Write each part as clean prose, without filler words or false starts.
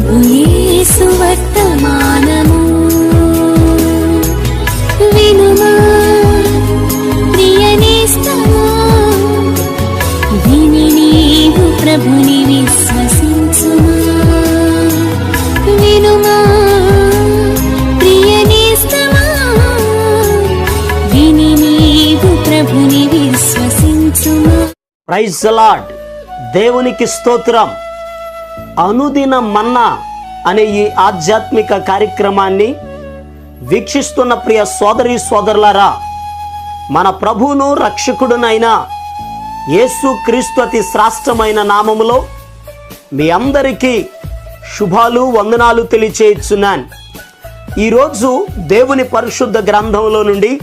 ప్రభు యేసు వర్తమానము వినుమా ప్రియనేస్తమా, విని నీవు ప్రభుని విశ్వసించుమా. వినుమా ప్రియనేస్తమా, విని నీవు ప్రభుని విశ్వసించుమా. Praise the lord. దేవునికి స్తోత్రం. అనుదిన మన్నా అనే ఈ ఆధ్యాత్మిక కార్యక్రమాన్ని వీక్షిస్తున్న ప్రియ సోదరి సోదరులారా, మన ప్రభువును రక్షకుడునైన యేసు క్రీస్తు అతి శ్రేష్టమైన నామములో మీ అందరికీ శుభాలు వందనాలు తెలియచేయుచున్నాను. ఈరోజు దేవుని పరిశుద్ధ గ్రంథంలో నుండి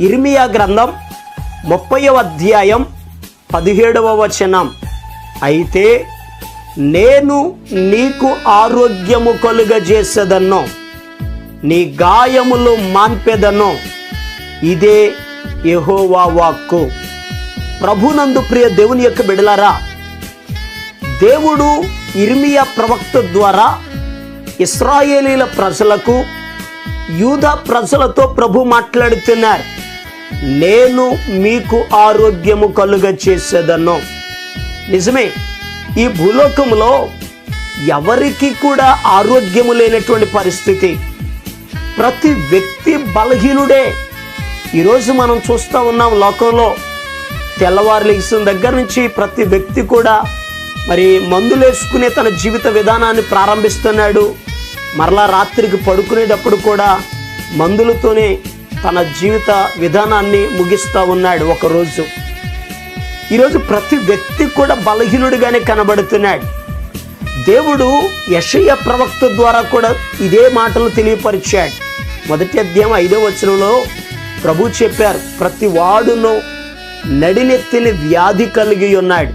ఇర్మియా గ్రంథం 30వ అధ్యాయం 17వ వచనం. అయితే నేను నీకు ఆరోగ్యము కలుగజేసేదను, నీ గాయములు మాన్పెదను, ఇదే యెహోవా వాక్కు. ప్రభునందు ప్రియ దేవుని యొక్క బిడ్డలారా, దేవుడు ఇర్మియా ప్రవక్త ద్వారా ఇశ్రాయేలీల ప్రజలకు, యూదా ప్రజలతో ప్రభు మాట్లాడుతున్నారు. నేను మీకు ఆరోగ్యము కలుగజేసేదను. నిజమే, ఈ భూలోకంలో ఎవరికి కూడా ఆరోగ్యము లేనటువంటి పరిస్థితి. ప్రతి వ్యక్తి బలహీనుడే. ఈరోజు మనం చూస్తూ ఉన్నాం లోకంలో తెల్లవారు లెగిసిన దగ్గర నుంచి ప్రతి వ్యక్తి కూడా మరి మందులు వేసుకునే తన జీవిత విధానాన్ని ప్రారంభిస్తున్నాడు. మరలా రాత్రికి పడుకునేటప్పుడు కూడా మందులతోనే తన జీవిత విధానాన్ని ముగిస్తూ ఉన్నాడు ఒకరోజు. ఈరోజు ప్రతి వ్యక్తి కూడా బలహీనుడిగానే కనబడుతున్నాడు. దేవుడు యెషయా ప్రవక్త ద్వారా కూడా ఇదే మాటలు తెలియపరిచాడు. 1వ అధ్యాయం 5వ వచనంలో ప్రభు చెప్పారు, ప్రతి వాడును నడినెత్తిని వ్యాధి కలిగి ఉన్నాడు,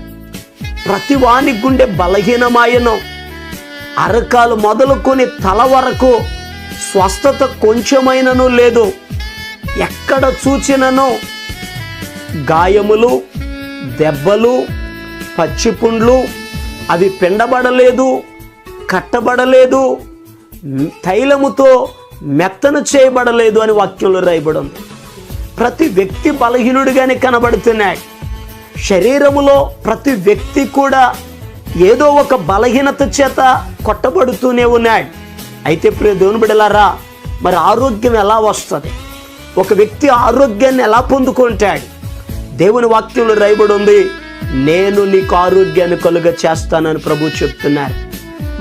ప్రతి వాని గుండె బలహీనమాయను, అరకాలు మొదలుకొని తల వరకు స్వస్థత కొంచెమైనను లేదు. ఎక్కడ చూచినను గాయములు, దెబ్బలు, పచ్చిపుండ్లు, అవి పిండబడలేదు, కట్టబడలేదు, తైలముతో మెత్తన చేయబడలేదు అని వాక్యంలో రాయబడి ఉంది. ప్రతి వ్యక్తి బలహీనుడిగానే కనబడుతున్నాడు. శరీరములో ప్రతి వ్యక్తి కూడా ఏదో ఒక బలహీనత చేత కొట్టబడుతూనే ఉన్నాడు. అయితే ప్రియ దేవుని బిడ్డలారా, మరి ఆరోగ్యం ఎలా వస్తుంది? ఒక వ్యక్తి ఆరోగ్యాన్ని ఎలా పొందుకుంటాడు? దేవుని వాక్యంలో రాయబడి ఉంది, నేను నీకు ఆరోగ్యాన్ని కలుగ చేస్తానని ప్రభు చెప్తున్నారు.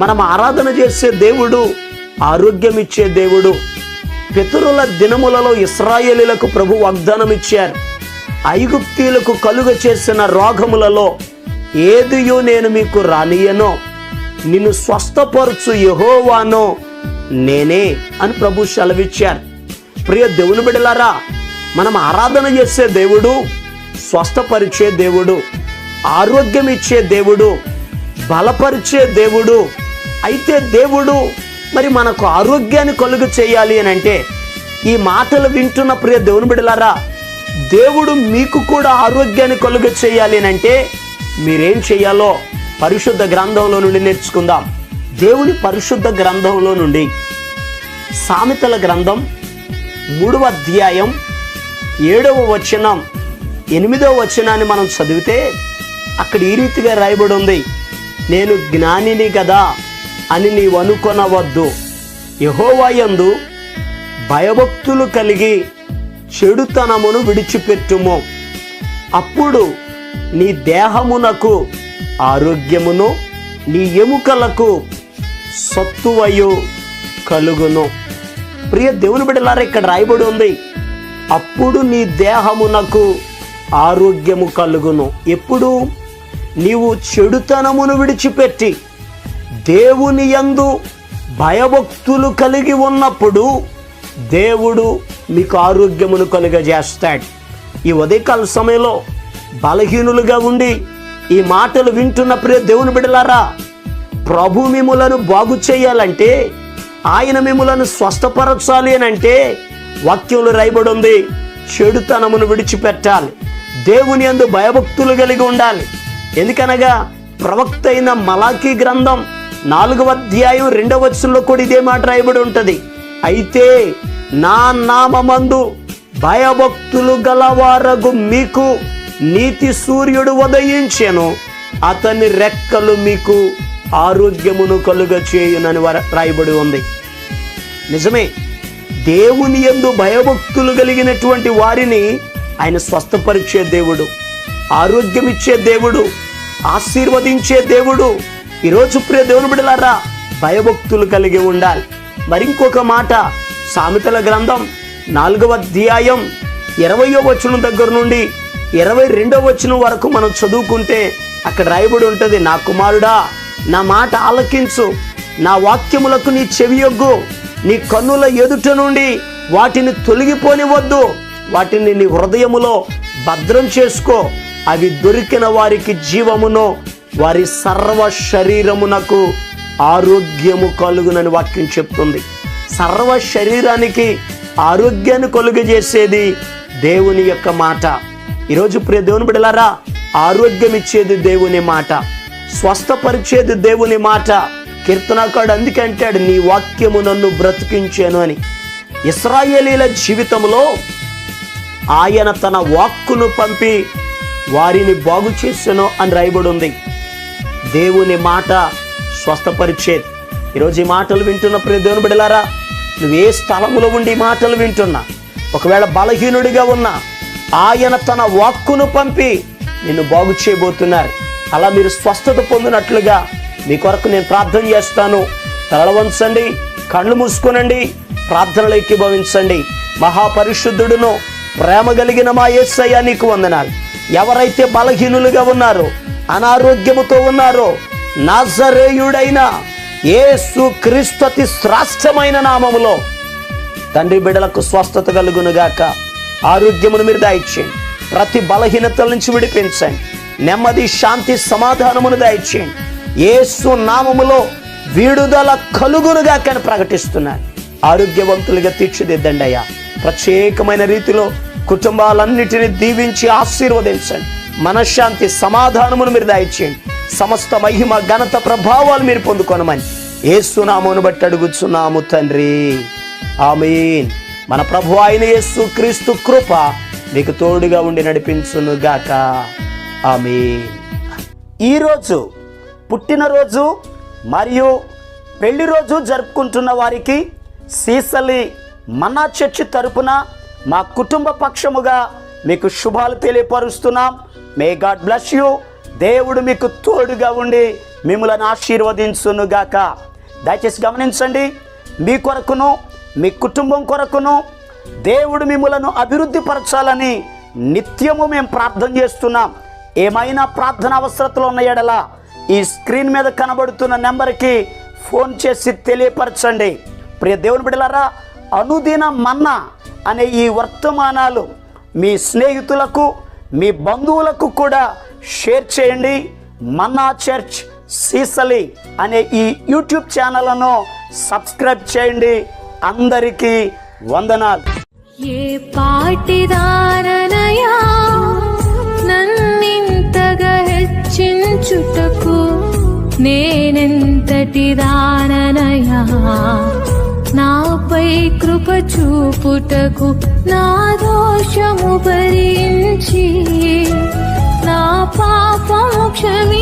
మనం ఆరాధన చేసే దేవుడు ఆరోగ్యం ఇచ్చే దేవుడు. పితరుల దినములలో ఇశ్రాయేలీలకు ప్రభు వాగ్దానం ఇచ్చారు, ఐగుప్తీయులకు కలుగ చేసిన రోగములలో ఏదియో నేను మీకు రానియనో, నిన్ను స్వస్థపరచు యెహోవానో నేనే అని ప్రభు సెలవిచ్చారు. ప్రియ దేవుని బిడ్డలారా, మనం ఆరాధన చేసే దేవుడు స్వస్థపరిచే దేవుడు, ఆరోగ్యం ఇచ్చే దేవుడు, బలపరిచే దేవుడు. అయితే దేవుడు మరి మనకు ఆరోగ్యాన్ని కలుగు చేయాలి అని అంటే, ఈ మాటలు వింటున్న ప్రియ దేవుని బిడ్డలారా, దేవుడు మీకు కూడా ఆరోగ్యాన్ని కలుగు చేయాలి అని అంటే మీరేం చేయాలో పరిశుద్ధ గ్రంథంలో నుండి నేర్చుకుందాం. దేవుని పరిశుద్ధ గ్రంథంలో నుండి సామెతల గ్రంథం 3వ అధ్యాయం 7వ వచనం 8వ వచనాన్ని మనం చదివితే అక్కడ ఈ రీతిగా రాయబడి ఉంది, నేను జ్ఞానిని కదా అని నీవు అనుకొనవద్దు, యెహోవా యందు భయభక్తులు కలిగి చెడుతనమును విడిచిపెట్టుము, అప్పుడు నీ దేహమునకు ఆరోగ్యమును నీ ఎముకలకు సత్తువయు కలుగును. ప్రియ దేవుని బిడ్డలారా, ఇక్కడ రాయబడి ఉంది, అప్పుడు నీ దేహమునకు ఆరోగ్యము కలుగును. ఎప్పుడు? నీవు చెడుతనమును విడిచిపెట్టి దేవుని యందు భయభక్తులు కలిగి ఉన్నప్పుడు దేవుడు మీకు ఆరోగ్యమును కలుగజేస్తాడు. ఈ ఉదయకాల సమయంలో బలహీనులుగా ఉండి ఈ మాటలు వింటున్న ప్రియ దేవుని బిడ్డలారా, ప్రభు మిమ్ములను బాగు చేయాలంటే, ఆయన మిమ్ములను స్వస్థపరచాలి అని అంటే వాక్యంలో రాయబడి ఉంది, చెడుతనమును విడిచిపెట్టాలి, దేవుని యందు భయభక్తులు కలిగి ఉండాలి. ఎందుకనగా ప్రవక్త అయిన మలాకీ గ్రంథం 4వ అధ్యాయం 2వ వచనంలో కూడా ఇదే మాట రాయబడి ఉంటది. అయితే నా నామమందు భయభక్తులు గలవారగు మీకు నీతి సూర్యుడు ఉదయించెను, అతని రెక్కలు మీకు ఆరోగ్యమును కలుగ చేయునని రాయబడి ఉంది. నిజమే, దేవుని యందు భయభక్తులు కలిగినటువంటి వారిని ఆయన స్వస్థపరిచే దేవుడు, ఆరోగ్యం ఇచ్చే దేవుడు, ఆశీర్వదించే దేవుడు. ఈరోజు ప్రియ దేవుని బిడ్డలారా, భయభక్తులు కలిగి ఉండాలి. మరింకొక మాట, సామెతల గ్రంథం 4వ అధ్యాయం 20వ వచనం దగ్గర నుండి 22వ వచనం వరకు మనం చదువుకుంటే అక్కడ రాయబడి ఉంటుంది, నా కుమారుడా నా మాట ఆలకించు, నా వాక్యములకు నీ చెవియొగ్గు, నీ కన్నుల ఎదుట నుండి వాటిని తొలగిపోనివద్దు, వాటిని నీ హృదయములో భద్రం చేసుకో, అవి దొరికిన వారికి జీవమును వారి సర్వ శరీరమునకు ఆరోగ్యము కలుగునని వాక్యం చెప్తుంది. సర్వ శరీరానికి ఆరోగ్యాన్ని కలుగజేసేది దేవుని యొక్క మాట. ఈరోజు ప్రియ దేవుని బిడ్డలారా, ఆరోగ్యం ఇచ్చేది దేవుని మాట, స్వస్థపరిచేది దేవుని మాట. కీర్తనకాడు అందుకే అంటాడు, నీ వాక్యము నన్ను బ్రతికించాను అని. ఇశ్రాయేలీల జీవితంలో ఆయన తన వాక్కును పంపి వారిని బాగు చేసెను అని రాయబడి ఉంది. దేవుని మాట స్వస్థపరిచేది. ఈరోజు ఈ మాటలు వింటున్న ప్రియ దేవుని బిడ్డలారా, నువ్వు ఏ స్థలములో ఉండి ఈ మాటలు వింటున్నా, ఒకవేళ బలహీనుడిగా ఉన్నా ఆయన తన వాక్కును పంపి నిన్ను బాగు చేయబోతున్నారు. అలా మీరు స్వస్థత పొందినట్లుగా మీ కొరకు నేను ప్రార్థన చేస్తాను. తల వంచండి, కళ్ళు మూసుకొనండి, ప్రార్థనలు ఏకీభవించండి. మహాపరిశుద్ధుడును ప్రేమ కలిగిన మా యేసయ్య నీకు వందనాలు. ఎవరైతే బలహీనులుగా ఉన్నారో, అనారోగ్యముతో ఉన్నారో, నాజరేయుడైన యేసు క్రీస్తు అతి శ్రేష్టమైన నామములో తండ్రి బిడ్డలకు స్వస్థత కలుగునుగాక. ఆరోగ్యమును మీరు దయచేయండి, ప్రతి బలహీనతల నుంచి విడిపించండి, నెమ్మది శాంతి సమాధానమును దయచేయండి. యేసు నామములో విడుదల కలుగునుగాక అని ప్రకటిస్తున్నాను. ఆరోగ్యవంతులుగా తీర్చిదిద్దండి అయ్యా. ప్రత్యేకమైన రీతిలో కుటుంబాలన్నిటిని దీవించి ఆశీర్వదించండి. మనశ్శాంతి సమాధానమును మీరు దయచేయండి. సమస్త మహిమ ఘనత ప్రభావాలు మీరు పొందుకొనమని యేసు నామమును బట్టి అడుగుచున్నాము తండ్రి, ఆమేన్. మన ప్రభు అయిన యేసు క్రీస్తు కృప మీకు తోడుగా ఉండి నడిపించునుగాక, ఆమేన్. ఈరోజు పుట్టినరోజు మరియు పెళ్లి రోజు జరుపుకుంటున్న వారికి సీసలి మన్నా చర్చి తరపున మా కుటుంబ పక్షముగా మీకు శుభాలు తెలియపరుస్తున్నాం. May God bless you. దేవుడు మీకు తోడుగా ఉండి మిమ్మల్ని ఆశీర్వదించునుగాక. దయచేసి గమనించండి, మీ కొరకును మీ కుటుంబం కొరకును దేవుడు మిమ్మలను అభివృద్ధి పరచాలని నిత్యము మేము ప్రార్థన చేస్తున్నాం. ఏమైనా ప్రార్థన అవసరతలు ఉన్న ఎడల ఈ స్క్రీన్ మీద కనబడుతున్న నెంబర్కి ఫోన్ చేసి తెలియపరచండి. ప్రియ దేవుని బిడ్డలారా, అనుదిన మన్నా అనే ఈ వర్తమానాలు మీ స్నేహితులకు మీ బంధువులకు కూడా షేర్ చేయండి. మన్నా చర్చ్ సీసలి అనే ఈ యూట్యూబ్ ఛానల్ను సబ్స్క్రైబ్ చేయండి. అందరికీ వందనాలు. ఏ పాటిదాననయా నన్నింతగా హెచ్చించుటకు, నేనెంతటి దాననయా నాపై కృప చూపుటకు, నా దోషము భరించి నా పాపము క్షమి